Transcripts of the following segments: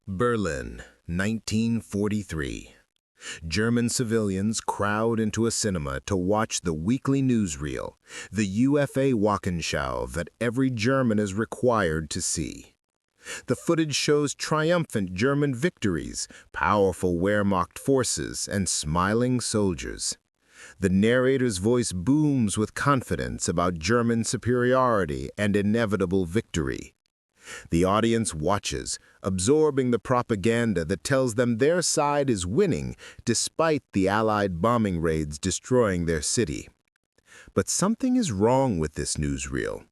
Berlin, 1943. German civilians crowd into a cinema to watch the weekly newsreel, the UFA Wochenschau that every German is required to see. The footage shows triumphant German victories, powerful Wehrmacht forces, and smiling soldiers. The narrator's voice booms with confidence about German superiority and inevitable victory. The audience watches, absorbing the propaganda that tells them their side is winning despite the Allied bombing raids destroying their city. But something is wrong with this newsreel.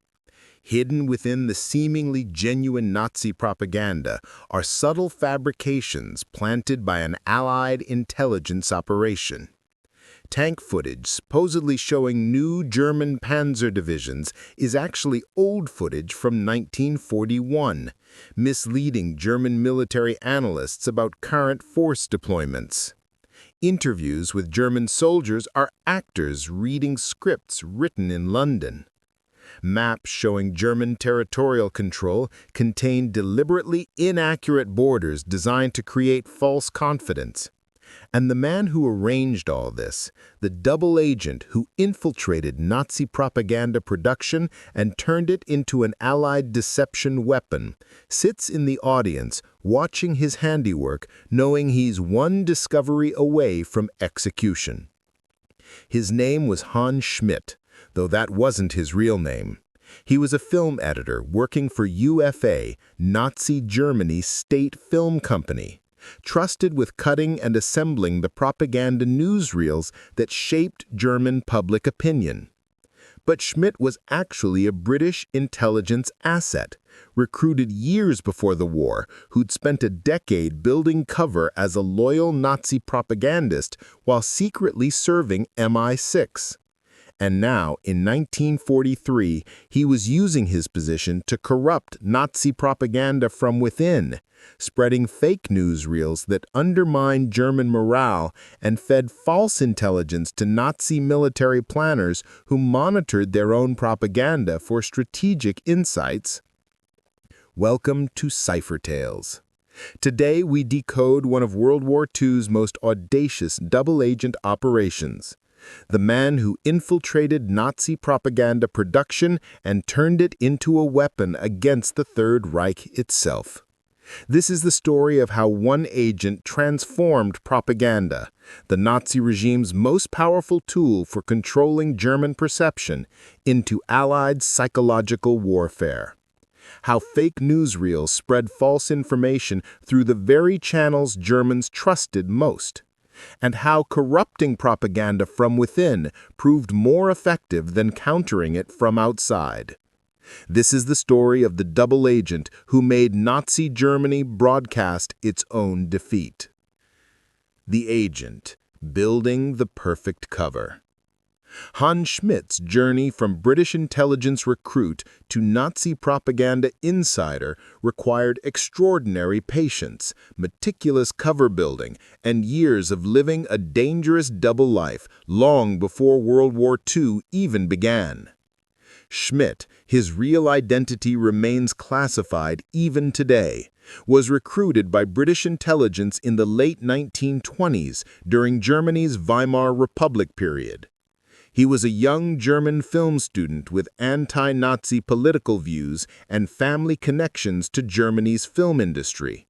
Hidden within the seemingly genuine Nazi propaganda are subtle fabrications planted by an Allied intelligence operation. Tank footage supposedly showing new German panzer divisions is actually old footage from 1941, misleading German military analysts about current force deployments. Interviews with German soldiers are actors reading scripts written in London. Maps showing German territorial control contain deliberately inaccurate borders designed to create false confidence. And the man who arranged all this, the double agent who infiltrated Nazi propaganda production and turned it into an Allied deception weapon, sits in the audience watching his handiwork, knowing he's one discovery away from execution. His name was Hans Schmidt, though that wasn't his real name. He was a film editor working for UFA, Nazi Germany's state film company, trusted with cutting and assembling the propaganda newsreels that shaped German public opinion. But Schmidt was actually a British intelligence asset, recruited years before the war, who'd spent a decade building cover as a loyal Nazi propagandist while secretly serving MI6. And now, in 1943, he was using his position to corrupt Nazi propaganda from within, spreading fake newsreels that undermined German morale and fed false intelligence to Nazi military planners who monitored their own propaganda for strategic insights. Welcome to Cipher Tales. Today we decode one of World War II's most audacious double-agent operations. The man who infiltrated Nazi propaganda production and turned it into a weapon against the Third Reich itself. This is the story of how one agent transformed propaganda, the Nazi regime's most powerful tool for controlling German perception, into Allied psychological warfare. How fake newsreels spread false information through the very channels Germans trusted most. And how corrupting propaganda from within proved more effective than countering it from outside. This is the story of the double agent who made Nazi Germany broadcast its own defeat. The agent, building the perfect cover. Hans Schmidt's journey from British intelligence recruit to Nazi propaganda insider required extraordinary patience, meticulous cover building, and years of living a dangerous double life long before World War II even began. Schmidt, his real identity remains classified even today, was recruited by British intelligence in the late 1920s during Germany's Weimar Republic period. He was a young German film student with anti-Nazi political views and family connections to Germany's film industry.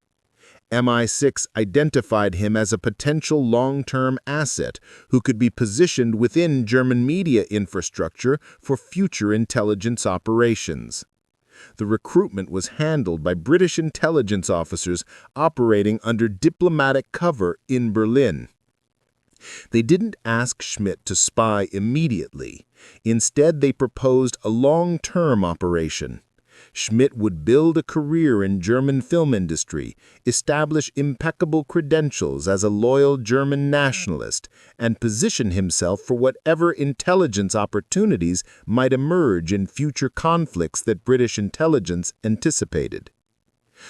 MI6 identified him as a potential long-term asset who could be positioned within German media infrastructure for future intelligence operations. The recruitment was handled by British intelligence officers operating under diplomatic cover in Berlin. They didn't ask Schmidt to spy immediately. Instead, they proposed a long-term operation. Schmidt would build a career in German film industry, establish impeccable credentials as a loyal German nationalist, and position himself for whatever intelligence opportunities might emerge in future conflicts that British intelligence anticipated.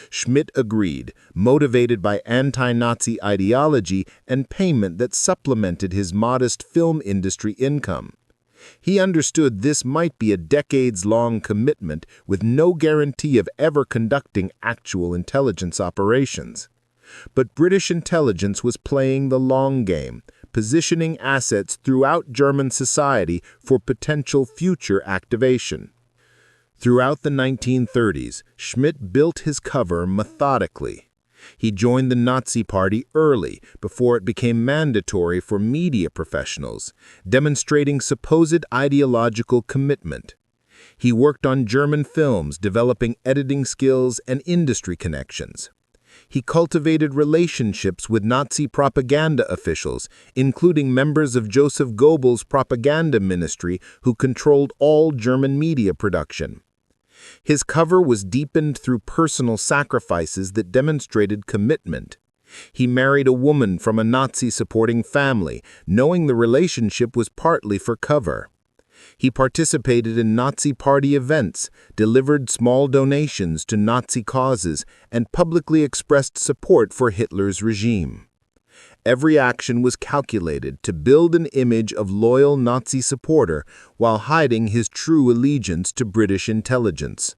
Schmidt agreed, motivated by anti-Nazi ideology and payment that supplemented his modest film industry income. He understood this might be a decades-long commitment with no guarantee of ever conducting actual intelligence operations. But British intelligence was playing the long game, positioning assets throughout German society for potential future activation. Throughout the 1930s, Schmidt built his cover methodically. He joined the Nazi Party early, before it became mandatory for media professionals, demonstrating supposed ideological commitment. He worked on German films, developing editing skills and industry connections. He cultivated relationships with Nazi propaganda officials, including members of Joseph Goebbels' propaganda ministry who controlled all German media production. His cover was deepened through personal sacrifices that demonstrated commitment. He married a woman from a Nazi-supporting family, knowing the relationship was partly for cover. He participated in Nazi Party events, delivered small donations to Nazi causes, and publicly expressed support for Hitler's regime. Every action was calculated to build an image of loyal Nazi supporter while hiding his true allegiance to British intelligence.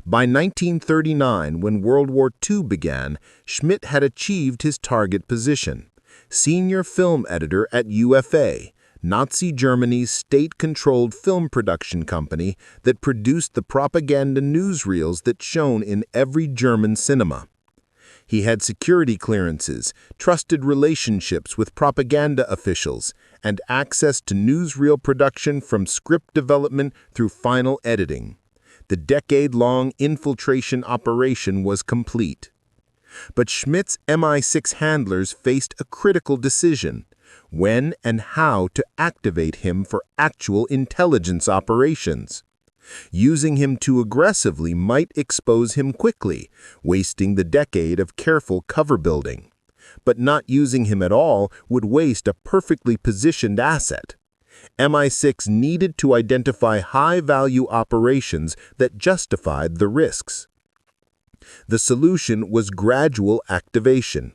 By 1939, when World War II began, Schmidt had achieved his target position: senior film editor at UFA, Nazi Germany's state-controlled film production company that produced the propaganda newsreels that shone in every German cinema. He had security clearances, trusted relationships with propaganda officials, and access to newsreel production from script development through final editing. The decade-long infiltration operation was complete. But Schmidt's MI6 handlers faced a critical decision: when and how to activate him for actual intelligence operations. Using him too aggressively might expose him quickly, wasting the decade of careful cover building. But not using him at all would waste a perfectly positioned asset. MI6 needed to identify high-value operations that justified the risks. The solution was gradual activation.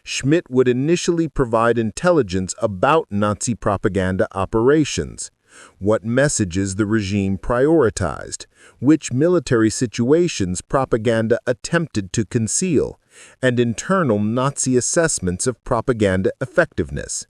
Schmidt would initially provide intelligence about Nazi propaganda operations: what messages the regime prioritized, which military situations propaganda attempted to conceal, and internal Nazi assessments of propaganda effectiveness.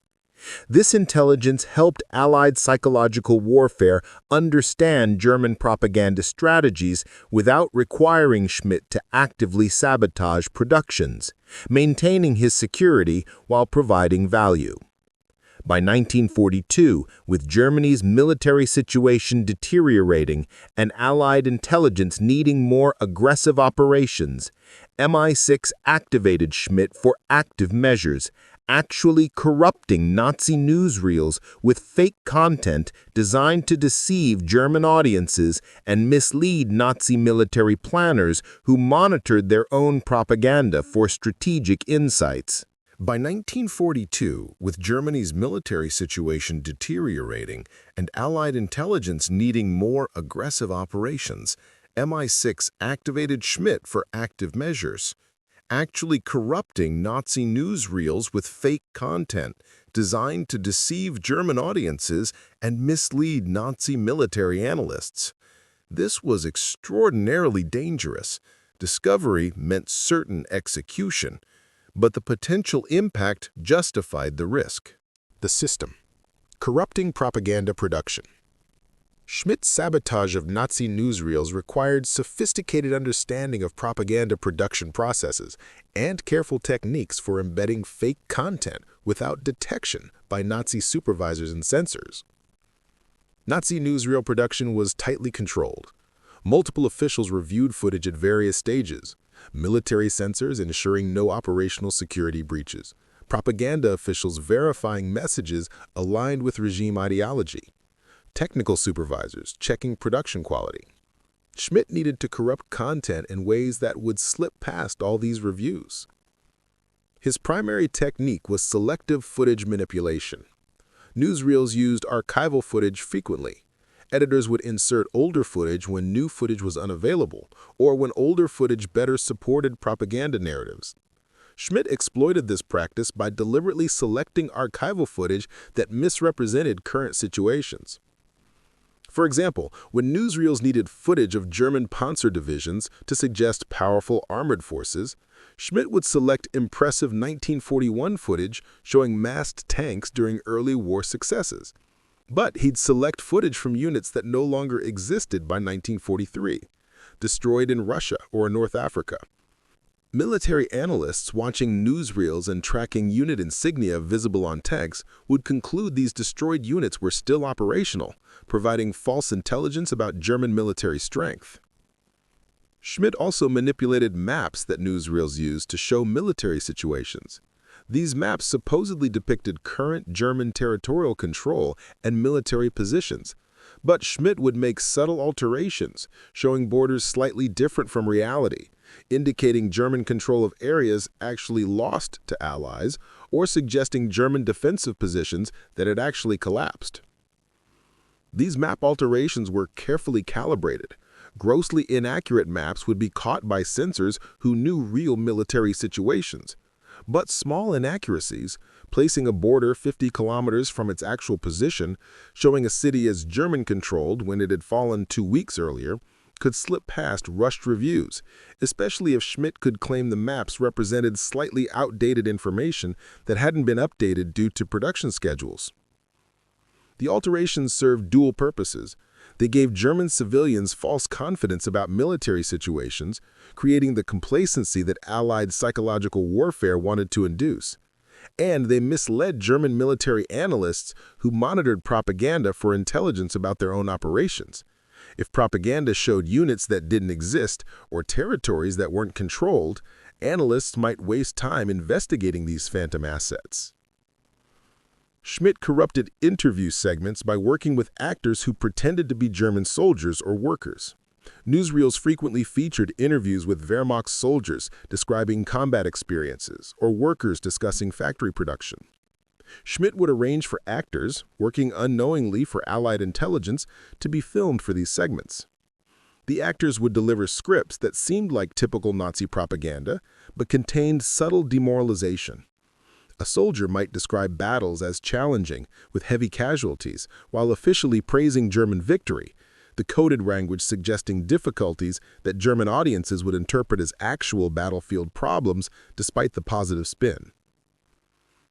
This intelligence helped Allied psychological warfare understand German propaganda strategies without requiring Schmidt to actively sabotage productions, maintaining his security while providing value. By 1942, with Germany's military situation deteriorating and Allied intelligence needing more aggressive operations, MI6 activated Schmidt for active measures, actually corrupting Nazi newsreels with fake content designed to deceive German audiences and mislead Nazi military planners who monitored their own propaganda for strategic insights. By 1942, with Germany's military situation deteriorating and Allied intelligence needing more aggressive operations, MI6 activated Schmidt for active measures, actually corrupting Nazi newsreels with fake content designed to deceive German audiences and mislead Nazi military analysts. This was extraordinarily dangerous. Discovery meant certain execution, but the potential impact justified the risk. The system: corrupting propaganda production. Schmidt's sabotage of Nazi newsreels required sophisticated understanding of propaganda production processes and careful techniques for embedding fake content without detection by Nazi supervisors and censors. Nazi newsreel production was tightly controlled. Multiple officials reviewed footage at various stages: military censors ensuring no operational security breaches, propaganda officials verifying messages aligned with regime ideology, technical supervisors checking production quality. Schmidt needed to corrupt content in ways that would slip past all these reviews. His primary technique was selective footage manipulation. Newsreels used archival footage frequently. Editors would insert older footage when new footage was unavailable, or when older footage better supported propaganda narratives. Schmidt exploited this practice by deliberately selecting archival footage that misrepresented current situations. For example, when newsreels needed footage of German panzer divisions to suggest powerful armored forces, Schmidt would select impressive 1941 footage showing massed tanks during early war successes. But he'd select footage from units that no longer existed by 1943, destroyed in Russia or North Africa. Military analysts watching newsreels and tracking unit insignia visible on tanks would conclude these destroyed units were still operational, providing false intelligence about German military strength. Schmidt also manipulated maps that newsreels used to show military situations. These maps supposedly depicted current German territorial control and military positions, but Schmidt would make subtle alterations, showing borders slightly different from reality, indicating German control of areas actually lost to Allies or suggesting German defensive positions that had actually collapsed. These map alterations were carefully calibrated. Grossly inaccurate maps would be caught by censors who knew real military situations. But small inaccuracies, placing a border 50 kilometers from its actual position, showing a city as German-controlled when it had fallen 2 weeks earlier, could slip past rushed reviews, especially if Schmidt could claim the maps represented slightly outdated information that hadn't been updated due to production schedules. The alterations served dual purposes. They gave German civilians false confidence about military situations, creating the complacency that Allied psychological warfare wanted to induce. And they misled German military analysts who monitored propaganda for intelligence about their own operations. If propaganda showed units that didn't exist or territories that weren't controlled, analysts might waste time investigating these phantom assets. Schmidt corrupted interview segments by working with actors who pretended to be German soldiers or workers. Newsreels frequently featured interviews with Wehrmacht soldiers describing combat experiences or workers discussing factory production. Schmidt would arrange for actors, working unknowingly for Allied intelligence, to be filmed for these segments. The actors would deliver scripts that seemed like typical Nazi propaganda, but contained subtle demoralization. A soldier might describe battles as challenging, with heavy casualties, while officially praising German victory, the coded language suggesting difficulties that German audiences would interpret as actual battlefield problems despite the positive spin.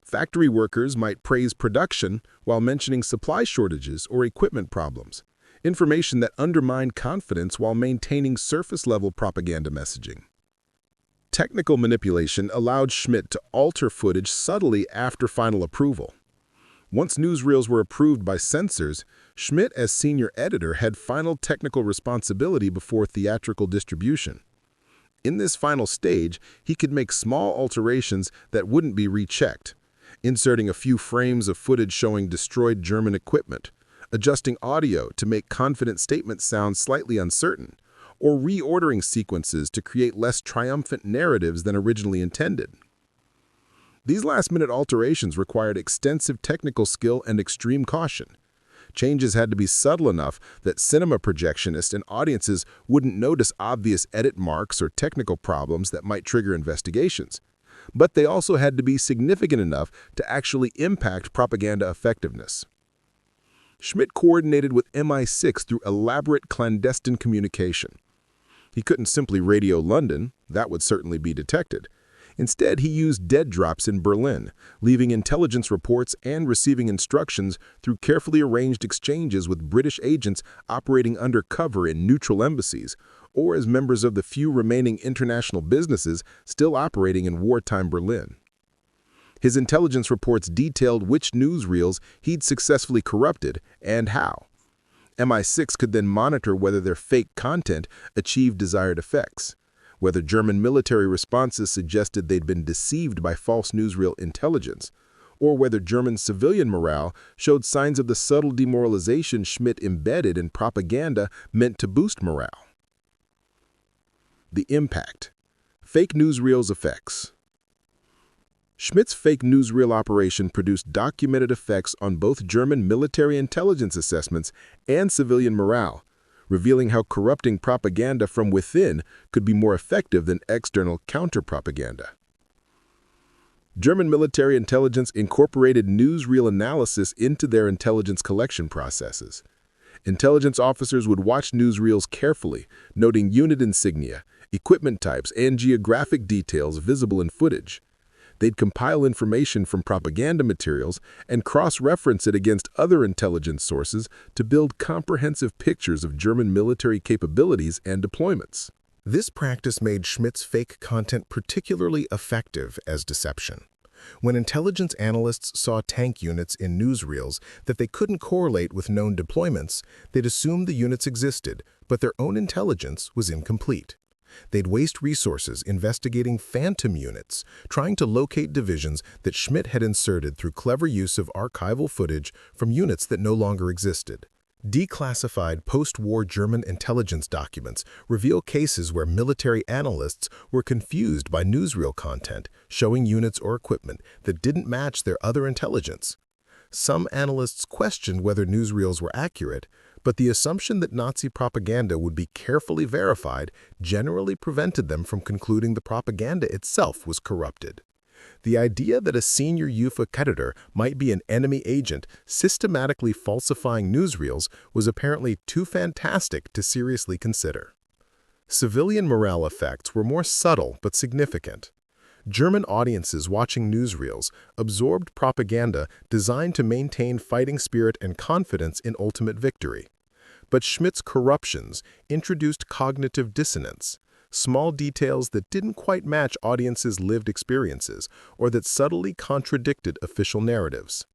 Factory workers might praise production while mentioning supply shortages or equipment problems, information that undermined confidence while maintaining surface-level propaganda messaging. Technical manipulation allowed Schmidt to alter footage subtly after final approval. Once newsreels were approved by censors, Schmidt, as senior editor, had final technical responsibility before theatrical distribution. In this final stage, he could make small alterations that wouldn't be rechecked, inserting a few frames of footage showing destroyed German equipment, adjusting audio to make confident statements sound slightly uncertain, or reordering sequences to create less triumphant narratives than originally intended. These last-minute alterations required extensive technical skill and extreme caution. Changes had to be subtle enough that cinema projectionists and audiences wouldn't notice obvious edit marks or technical problems that might trigger investigations. But they also had to be significant enough to actually impact propaganda effectiveness. Schmidt coordinated with MI6 through elaborate clandestine communication. He couldn't simply radio London, that would certainly be detected. Instead, he used dead drops in Berlin, leaving intelligence reports and receiving instructions through carefully arranged exchanges with British agents operating undercover in neutral embassies, or as members of the few remaining international businesses still operating in wartime Berlin. His intelligence reports detailed which newsreels he'd successfully corrupted and how. MI6 could then monitor whether their fake content achieved desired effects, whether German military responses suggested they'd been deceived by false newsreel intelligence, or whether German civilian morale showed signs of the subtle demoralization Schmidt embedded in propaganda meant to boost morale. The impact. Fake newsreels effects. Schmidt's fake newsreel operation produced documented effects on both German military intelligence assessments and civilian morale, revealing how corrupting propaganda from within could be more effective than external counter-propaganda. German military intelligence incorporated newsreel analysis into their intelligence collection processes. Intelligence officers would watch newsreels carefully, noting unit insignia, equipment types, and geographic details visible in footage. They'd compile information from propaganda materials and cross-reference it against other intelligence sources to build comprehensive pictures of German military capabilities and deployments. This practice made Schmidt's fake content particularly effective as deception. When intelligence analysts saw tank units in newsreels that they couldn't correlate with known deployments, they'd assume the units existed, but their own intelligence was incomplete. They'd waste resources investigating phantom units, trying to locate divisions that Schmidt had inserted through clever use of archival footage from units that no longer existed. Declassified post-war German intelligence documents reveal cases where military analysts were confused by newsreel content, showing units or equipment that didn't match their other intelligence. Some analysts questioned whether newsreels were accurate, but the assumption that Nazi propaganda would be carefully verified generally prevented them from concluding the propaganda itself was corrupted. The idea that a senior UFA creditor might be an enemy agent systematically falsifying newsreels was apparently too fantastic to seriously consider. Civilian morale effects were more subtle but significant. German audiences watching newsreels absorbed propaganda designed to maintain fighting spirit and confidence in ultimate victory. But Schmidt's corruptions introduced cognitive dissonance, small details that didn't quite match audiences' lived experiences or that subtly contradicted official narratives.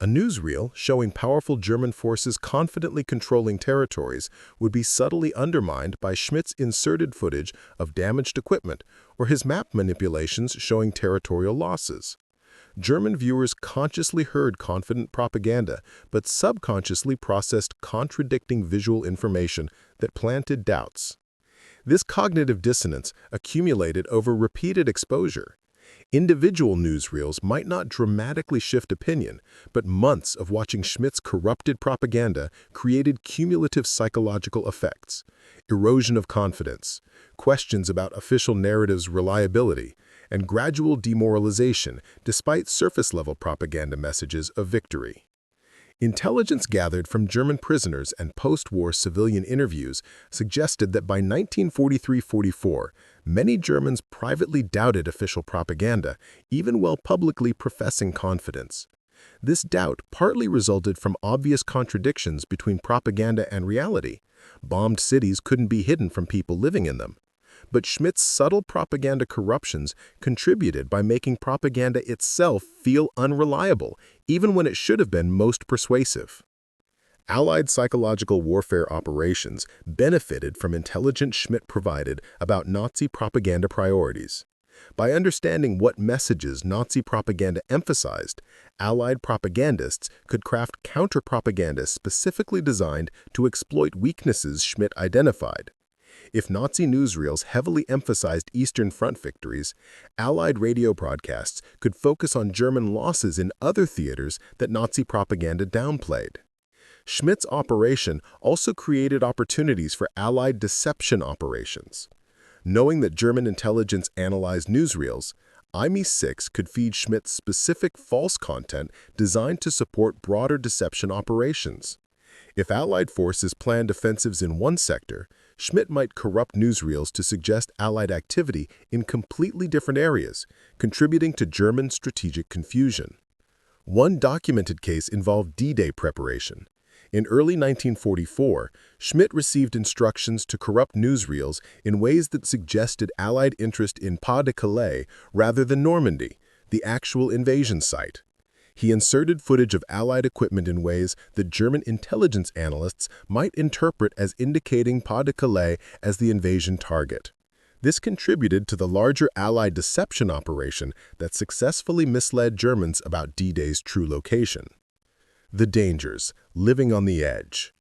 A newsreel showing powerful German forces confidently controlling territories would be subtly undermined by Schmidt's inserted footage of damaged equipment or his map manipulations showing territorial losses. German viewers consciously heard confident propaganda, but subconsciously processed contradicting visual information that planted doubts. This cognitive dissonance accumulated over repeated exposure. Individual newsreels might not dramatically shift opinion, but months of watching Schmidt's corrupted propaganda created cumulative psychological effects: erosion of confidence, questions about official narrative's reliability, and gradual demoralization despite surface-level propaganda messages of victory. Intelligence gathered from German prisoners and post-war civilian interviews suggested that by 1943-44, many Germans privately doubted official propaganda, even while publicly professing confidence. This doubt partly resulted from obvious contradictions between propaganda and reality. Bombed cities couldn't be hidden from people living in them. But Schmidt's subtle propaganda corruptions contributed by making propaganda itself feel unreliable, even when it should have been most persuasive. Allied psychological warfare operations benefited from intelligence Schmidt provided about Nazi propaganda priorities. By understanding what messages Nazi propaganda emphasized, Allied propagandists could craft counter-propaganda specifically designed to exploit weaknesses Schmidt identified. If Nazi newsreels heavily emphasized Eastern Front victories, Allied radio broadcasts could focus on German losses in other theaters that Nazi propaganda downplayed. Schmidt's operation also created opportunities for Allied deception operations. Knowing that German intelligence analyzed newsreels, IME-6 could feed Schmidt specific false content designed to support broader deception operations. If Allied forces planned offensives in one sector, Schmidt might corrupt newsreels to suggest Allied activity in completely different areas, contributing to German strategic confusion. One documented case involved D-Day preparation. In early 1944, Schmidt received instructions to corrupt newsreels in ways that suggested Allied interest in Pas-de-Calais rather than Normandy, the actual invasion site. He inserted footage of Allied equipment in ways that German intelligence analysts might interpret as indicating Pas-de-Calais as the invasion target. This contributed to the larger Allied deception operation that successfully misled Germans about D-Day's true location. The dangers, living on the edge.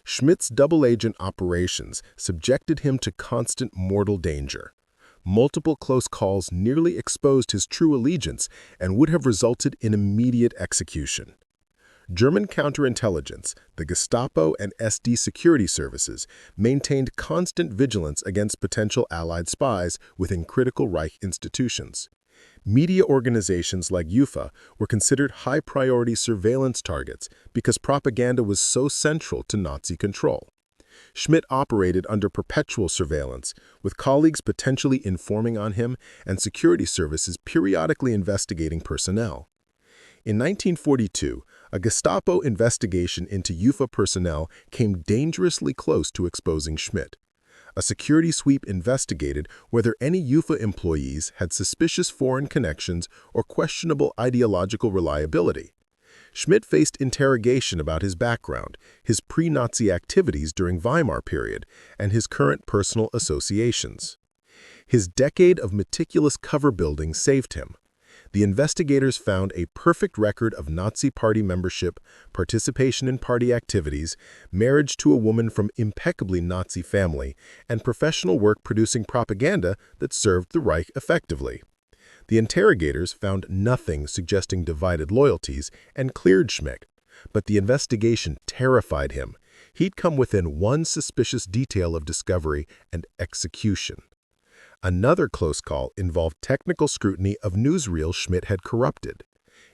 Schmidt's double-agent operations subjected him to constant mortal danger. Multiple close calls nearly exposed his true allegiance and would have resulted in immediate execution. German counterintelligence, the Gestapo and SD security services, maintained constant vigilance against potential Allied spies within critical Reich institutions. Media organizations like UFA were considered high-priority surveillance targets because propaganda was so central to Nazi control. Schmidt operated under perpetual surveillance, with colleagues potentially informing on him and security services periodically investigating personnel. In 1942, a Gestapo investigation into UFA personnel came dangerously close to exposing Schmidt. A security sweep investigated whether any UFA employees had suspicious foreign connections or questionable ideological reliability. Schmidt faced interrogation about his background, his pre-Nazi activities during Weimar period, and his current personal associations. His decade of meticulous cover building saved him. The investigators found a perfect record of Nazi party membership, participation in party activities, marriage to a woman from impeccably Nazi family, and professional work producing propaganda that served the Reich effectively. The interrogators found nothing suggesting divided loyalties and cleared Schmidt, but the investigation terrified him. He'd come within one suspicious detail of discovery and execution. Another close call involved technical scrutiny of newsreels Schmidt had corrupted.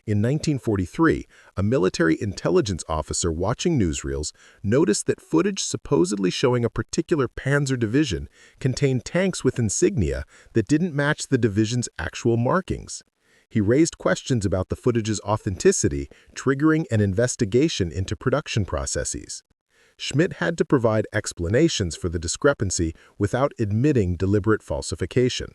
In 1943, a military intelligence officer watching newsreels noticed that footage supposedly showing a particular Panzer division contained tanks with insignia that didn't match the division's actual markings. He raised questions about the footage's authenticity, triggering an investigation into production processes. Schmidt had to provide explanations for the discrepancy without admitting deliberate falsification.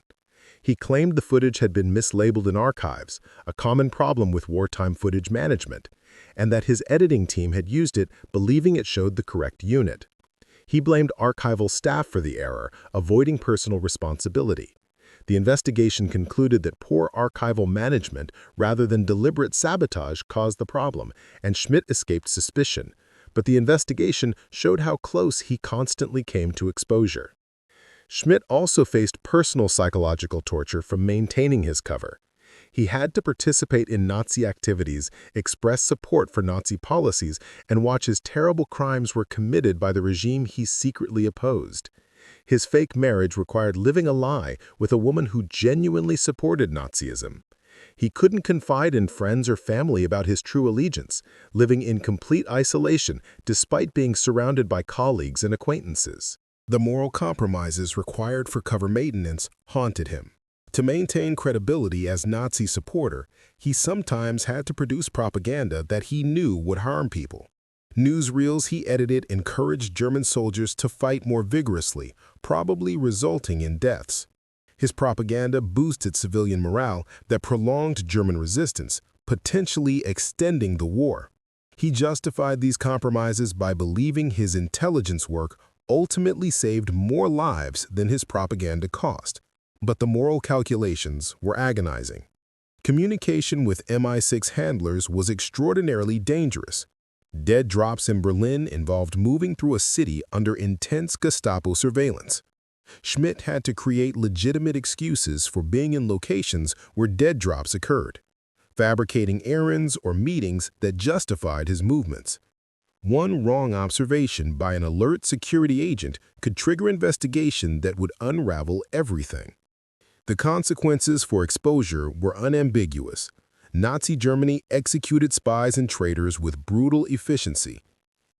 He claimed the footage had been mislabeled in archives, a common problem with wartime footage management, and that his editing team had used it believing it showed the correct unit. He blamed archival staff for the error, avoiding personal responsibility. The investigation concluded that poor archival management rather than deliberate sabotage caused the problem, and Schmidt escaped suspicion. But the investigation showed how close he constantly came to exposure. Schmidt also faced personal psychological torture from maintaining his cover. He had to participate in Nazi activities, express support for Nazi policies, and watch as terrible crimes were committed by the regime he secretly opposed. His fake marriage required living a lie with a woman who genuinely supported Nazism. He couldn't confide in friends or family about his true allegiance, living in complete isolation despite being surrounded by colleagues and acquaintances. The moral compromises required for cover maintenance haunted him. To maintain credibility as Nazi supporter, he sometimes had to produce propaganda that he knew would harm people. Newsreels he edited encouraged German soldiers to fight more vigorously, probably resulting in deaths. His propaganda boosted civilian morale that prolonged German resistance, potentially extending the war. He justified these compromises by believing his intelligence work ultimately saved more lives than his propaganda cost. But the moral calculations were agonizing. Communication with MI6 handlers was extraordinarily dangerous. Dead drops in Berlin involved moving through a city under intense Gestapo surveillance. Schmidt had to create legitimate excuses for being in locations where dead drops occurred, fabricating errands or meetings that justified his movements. One wrong observation by an alert security agent could trigger investigation that would unravel everything. The consequences for exposure were unambiguous. Nazi Germany executed spies and traitors with brutal efficiency.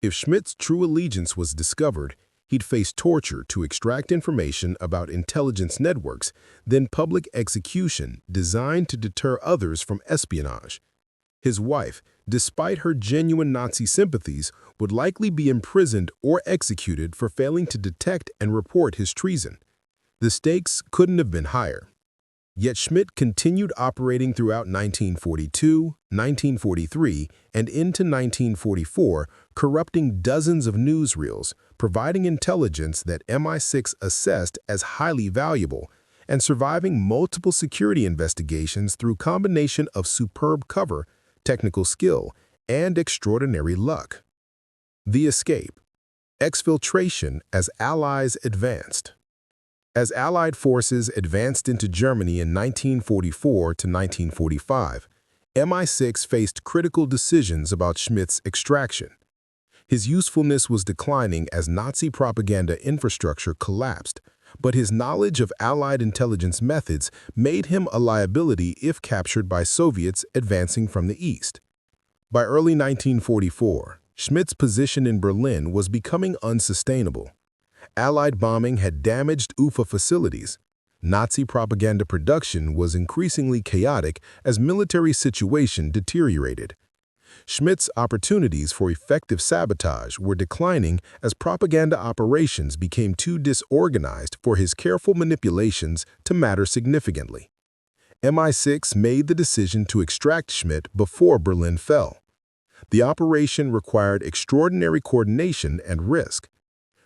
If Schmidt's true allegiance was discovered, he'd face torture to extract information about intelligence networks, then public execution designed to deter others from espionage. His wife, despite her genuine Nazi sympathies, would likely be imprisoned or executed for failing to detect and report his treason. The stakes couldn't have been higher. Yet Schmidt continued operating throughout 1942, 1943, and into 1944, corrupting dozens of newsreels, providing intelligence that MI6 assessed as highly valuable, and surviving multiple security investigations through combination of superb cover, technical skill, and extraordinary luck. The escape. Exfiltration as Allies advanced. As Allied forces advanced into Germany in 1944 to 1945, MI6 faced critical decisions about Schmidt's extraction. His usefulness was declining as Nazi propaganda infrastructure collapsed, but his knowledge of Allied intelligence methods made him a liability if captured by Soviets advancing from the east. By early 1944, Schmidt's position in Berlin was becoming unsustainable. Allied bombing had damaged UFA facilities. Nazi propaganda production was increasingly chaotic as military situation deteriorated. Schmidt's opportunities for effective sabotage were declining as propaganda operations became too disorganized for his careful manipulations to matter significantly. MI6 made the decision to extract Schmidt before Berlin fell. The operation required extraordinary coordination and risk.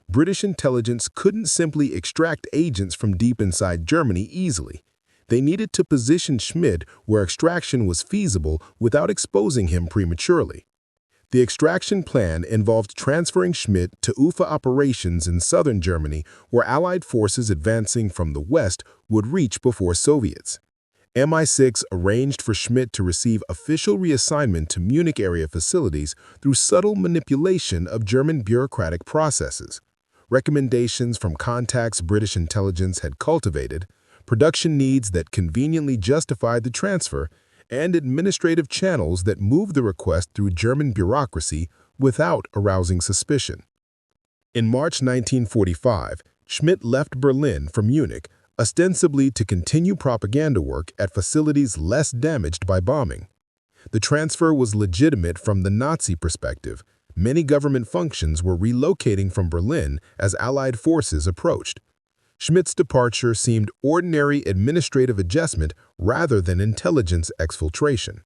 British intelligence couldn't simply extract agents from deep inside Germany easily. They needed to position Schmidt where extraction was feasible without exposing him prematurely. The extraction plan involved transferring Schmidt to UFA operations in southern Germany, where Allied forces advancing from the west would reach before Soviets. MI6 arranged for Schmidt to receive official reassignment to Munich area facilities through subtle manipulation of German bureaucratic processes. Recommendations from contacts British intelligence had cultivated, production needs that conveniently justified the transfer, and administrative channels that moved the request through German bureaucracy without arousing suspicion. In March 1945, Schmidt left Berlin for Munich, ostensibly to continue propaganda work at facilities less damaged by bombing. The transfer was legitimate from the Nazi perspective. Many government functions were relocating from Berlin as Allied forces approached. Schmidt's departure seemed ordinary administrative adjustment rather than intelligence exfiltration.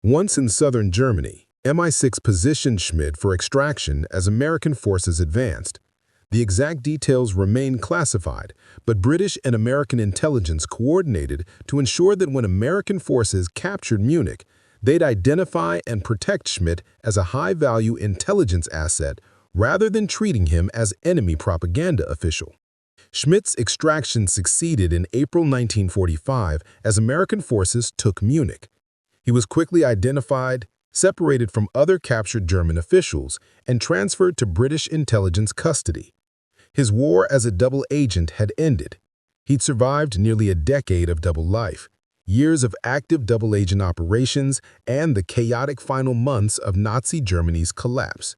Once in southern Germany, MI6 positioned Schmidt for extraction as American forces advanced. The exact details remain classified, but British and American intelligence coordinated to ensure that when American forces captured Munich, they'd identify and protect Schmidt as a high-value intelligence asset rather than treating him as enemy propaganda official. Schmidt's extraction succeeded in April 1945 as American forces took Munich. He was quickly identified, separated from other captured German officials, and transferred to British intelligence custody. His war as a double agent had ended. He'd survived nearly a decade of double life, years of active double agent operations, and the chaotic final months of Nazi Germany's collapse.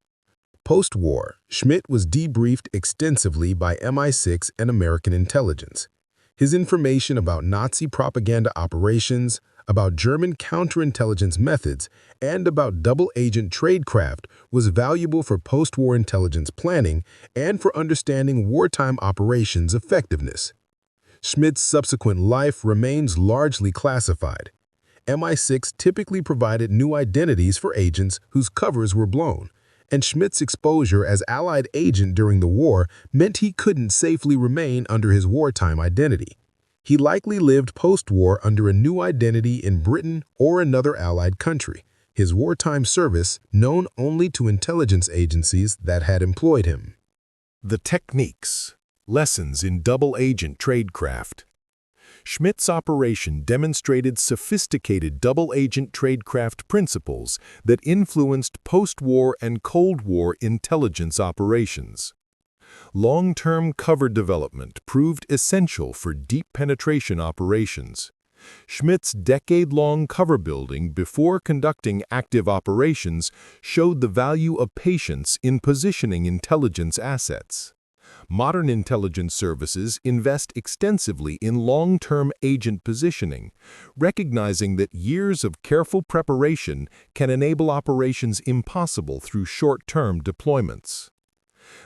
Post-war, Schmidt was debriefed extensively by MI6 and American intelligence. His information about Nazi propaganda operations, about German counterintelligence methods, and about double-agent tradecraft was valuable for post-war intelligence planning and for understanding wartime operations effectiveness. Schmidt's subsequent life remains largely classified. MI6 typically provided new identities for agents whose covers were blown, and Schmidt's exposure as Allied agent during the war meant he couldn't safely remain under his wartime identity. He likely lived post-war under a new identity in Britain or another Allied country, his wartime service known only to intelligence agencies that had employed him. The techniques. Lessons in double-agent tradecraft. Schmidt's operation demonstrated sophisticated double-agent tradecraft principles that influenced post-war and Cold War intelligence operations. Long-term cover development proved essential for deep penetration operations. Schmidt's decade-long cover building before conducting active operations showed the value of patience in positioning intelligence assets. Modern intelligence services invest extensively in long-term agent positioning, recognizing that years of careful preparation can enable operations impossible through short-term deployments.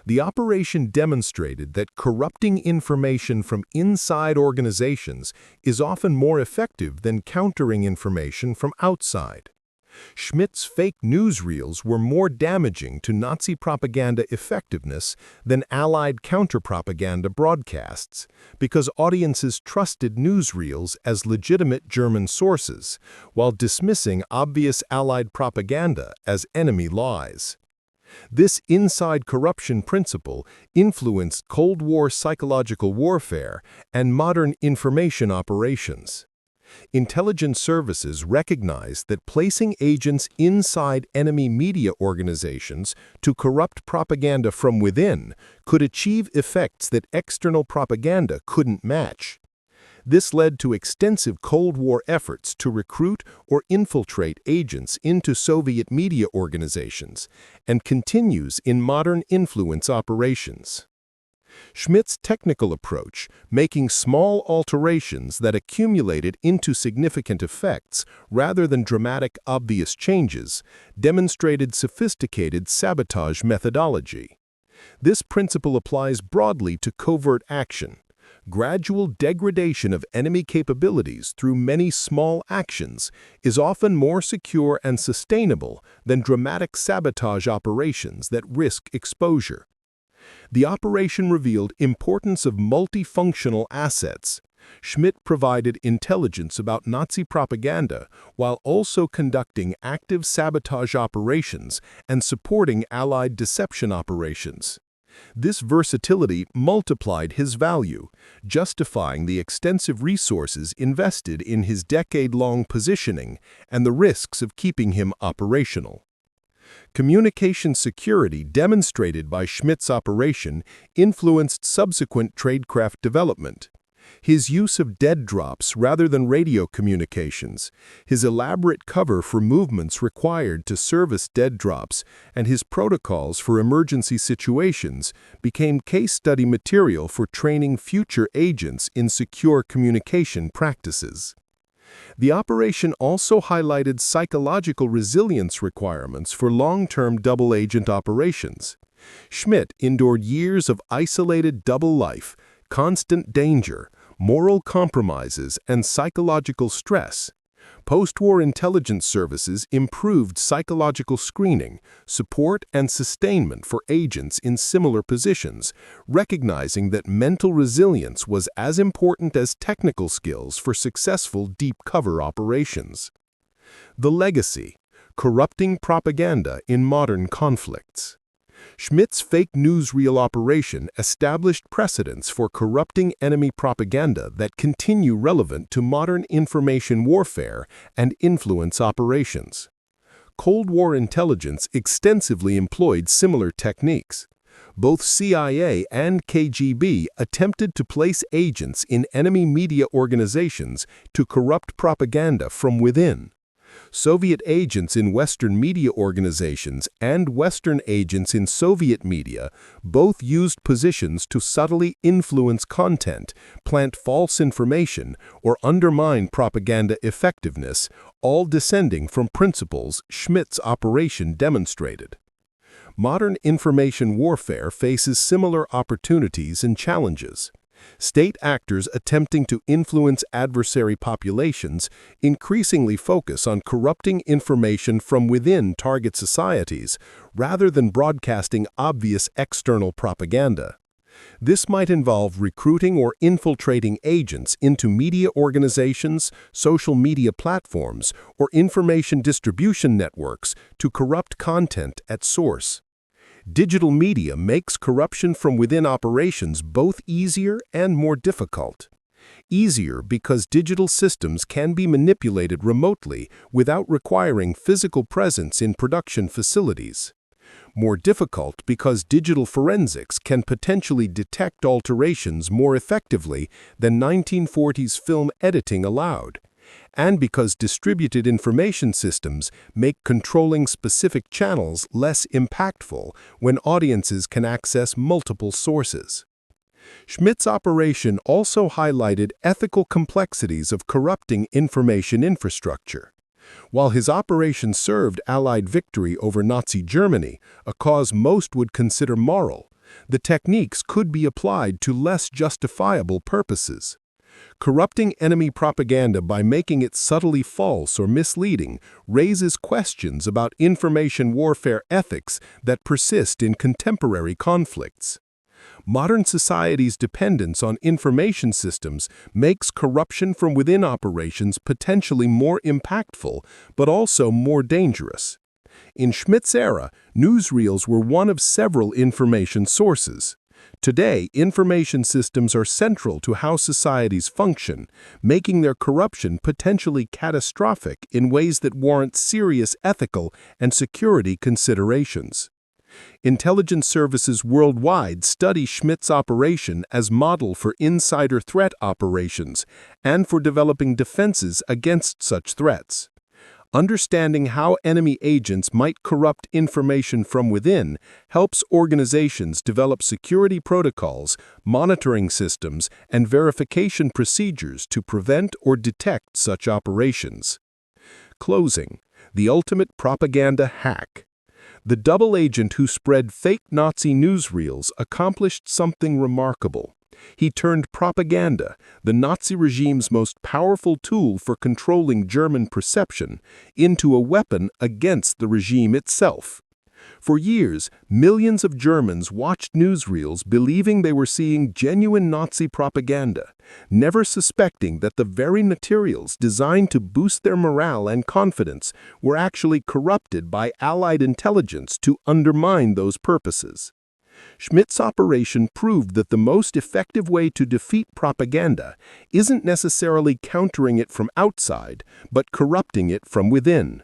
The operation demonstrated that corrupting information from inside organizations is often more effective than countering information from outside. Schmidt's fake newsreels were more damaging to Nazi propaganda effectiveness than Allied counter-propaganda broadcasts because audiences trusted newsreels as legitimate German sources, while dismissing obvious Allied propaganda as enemy lies. This inside corruption principle influenced Cold War psychological warfare and modern information operations. Intelligence services recognized that placing agents inside enemy media organizations to corrupt propaganda from within could achieve effects that external propaganda couldn't match. This led to extensive Cold War efforts to recruit or infiltrate agents into Soviet media organizations, and continues in modern influence operations. Schmidt's technical approach, making small alterations that accumulated into significant effects rather than dramatic, obvious changes, demonstrated sophisticated sabotage methodology. This principle applies broadly to covert action. Gradual degradation of enemy capabilities through many small actions is often more secure and sustainable than dramatic sabotage operations that risk exposure. The operation revealed importance of multifunctional assets. Schmidt provided intelligence about Nazi propaganda while also conducting active sabotage operations and supporting Allied deception operations. This versatility multiplied his value, justifying the extensive resources invested in his decade-long positioning and the risks of keeping him operational. Communication security demonstrated by Schmidt's operation influenced subsequent tradecraft development. His use of dead drops rather than radio communications, his elaborate cover for movements required to service dead drops, and his protocols for emergency situations became case study material for training future agents in secure communication practices. The operation also highlighted psychological resilience requirements for long-term double-agent operations. Schmidt endured years of isolated double life, constant danger, moral compromises, and psychological stress. Post-war intelligence services improved psychological screening, support, and sustainment for agents in similar positions, recognizing that mental resilience was as important as technical skills for successful deep cover operations. The legacy: corrupting propaganda in modern conflicts. Schmidt's fake newsreel operation established precedents for corrupting enemy propaganda that continue relevant to modern information warfare and influence operations. Cold War intelligence extensively employed similar techniques. Both CIA and KGB attempted to place agents in enemy media organizations to corrupt propaganda from within. Soviet agents in Western media organizations and Western agents in Soviet media both used positions to subtly influence content, plant false information, or undermine propaganda effectiveness, all descending from principles Schmidt's operation demonstrated. Modern information warfare faces similar opportunities and challenges. State actors attempting to influence adversary populations increasingly focus on corrupting information from within target societies rather than broadcasting obvious external propaganda. This might involve recruiting or infiltrating agents into media organizations, social media platforms, or information distribution networks to corrupt content at source. Digital media makes corruption from within operations both easier and more difficult. Easier because digital systems can be manipulated remotely without requiring physical presence in production facilities. More difficult because digital forensics can potentially detect alterations more effectively than 1940s film editing allowed. And because distributed information systems make controlling specific channels less impactful when audiences can access multiple sources. Schmidt's operation also highlighted ethical complexities of corrupting information infrastructure. While his operation served Allied victory over Nazi Germany, a cause most would consider moral, the techniques could be applied to less justifiable purposes. Corrupting enemy propaganda by making it subtly false or misleading raises questions about information warfare ethics that persist in contemporary conflicts. Modern society's dependence on information systems makes corruption from within operations potentially more impactful, but also more dangerous. In Schmidt's era, newsreels were one of several information sources. Today, information systems are central to how societies function, making their corruption potentially catastrophic in ways that warrant serious ethical and security considerations. Intelligence services worldwide study Schmidt's operation as model for insider threat operations and for developing defenses against such threats. Understanding how enemy agents might corrupt information from within helps organizations develop security protocols, monitoring systems, and verification procedures to prevent or detect such operations. Closing. The ultimate propaganda hack. The double agent who spread fake Nazi newsreels accomplished something remarkable. He turned propaganda, the Nazi regime's most powerful tool for controlling German perception, into a weapon against the regime itself. For years, millions of Germans watched newsreels believing they were seeing genuine Nazi propaganda, never suspecting that the very materials designed to boost their morale and confidence were actually corrupted by Allied intelligence to undermine those purposes. Schmidt's operation proved that the most effective way to defeat propaganda isn't necessarily countering it from outside, but corrupting it from within.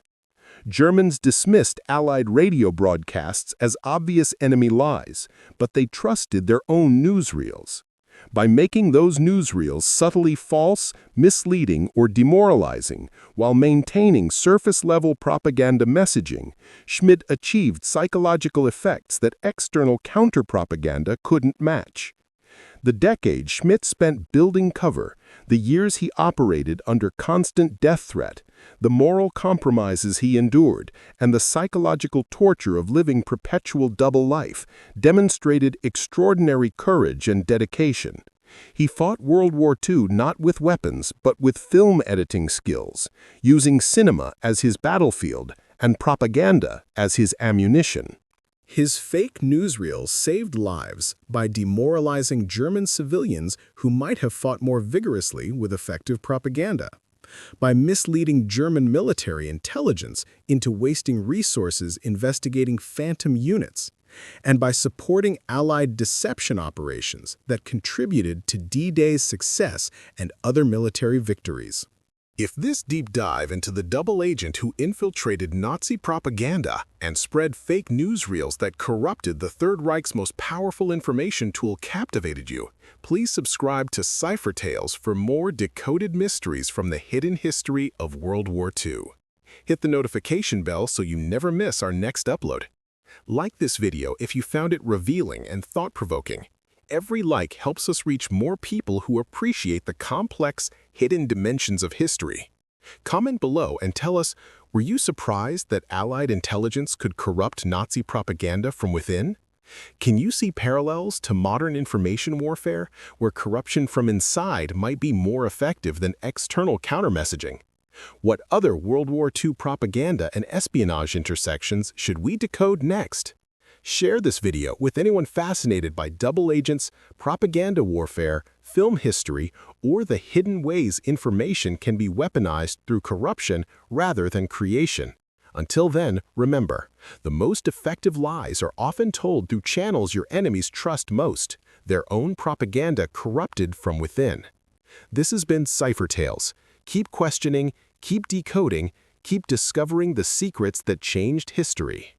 Germans dismissed Allied radio broadcasts as obvious enemy lies, but they trusted their own newsreels. By making those newsreels subtly false, misleading, or demoralizing, while maintaining surface-level propaganda messaging, Schmidt achieved psychological effects that external counter-propaganda couldn't match. The decade Schmidt spent building cover, the years he operated under constant death threat, the moral compromises he endured, and the psychological torture of living perpetual double life demonstrated extraordinary courage and dedication. He fought World War II not with weapons, but with film editing skills, using cinema as his battlefield and propaganda as his ammunition. His fake newsreels saved lives by demoralizing German civilians who might have fought more vigorously with effective propaganda, by misleading German military intelligence into wasting resources investigating phantom units, and by supporting Allied deception operations that contributed to D-Day's success and other military victories. If this deep dive into the double agent who infiltrated Nazi propaganda and spread fake newsreels that corrupted the Third Reich's most powerful information tool captivated you, please subscribe to Cipher Tales for more decoded mysteries from the hidden history of World War II. Hit the notification bell so you never miss our next upload. Like this video if you found it revealing and thought-provoking. Every like helps us reach more people who appreciate the complex, hidden dimensions of history. Comment below and tell us, were you surprised that Allied intelligence could corrupt Nazi propaganda from within? Can you see parallels to modern information warfare, where corruption from inside might be more effective than external countermessaging? What other World War II propaganda and espionage intersections should we decode next? Share this video with anyone fascinated by double agents, propaganda warfare, film history, or the hidden ways information can be weaponized through corruption rather than creation. Until then, remember, the most effective lies are often told through channels your enemies trust most, their own propaganda corrupted from within. This has been Cipher Tales. Keep questioning, keep decoding, keep discovering the secrets that changed history.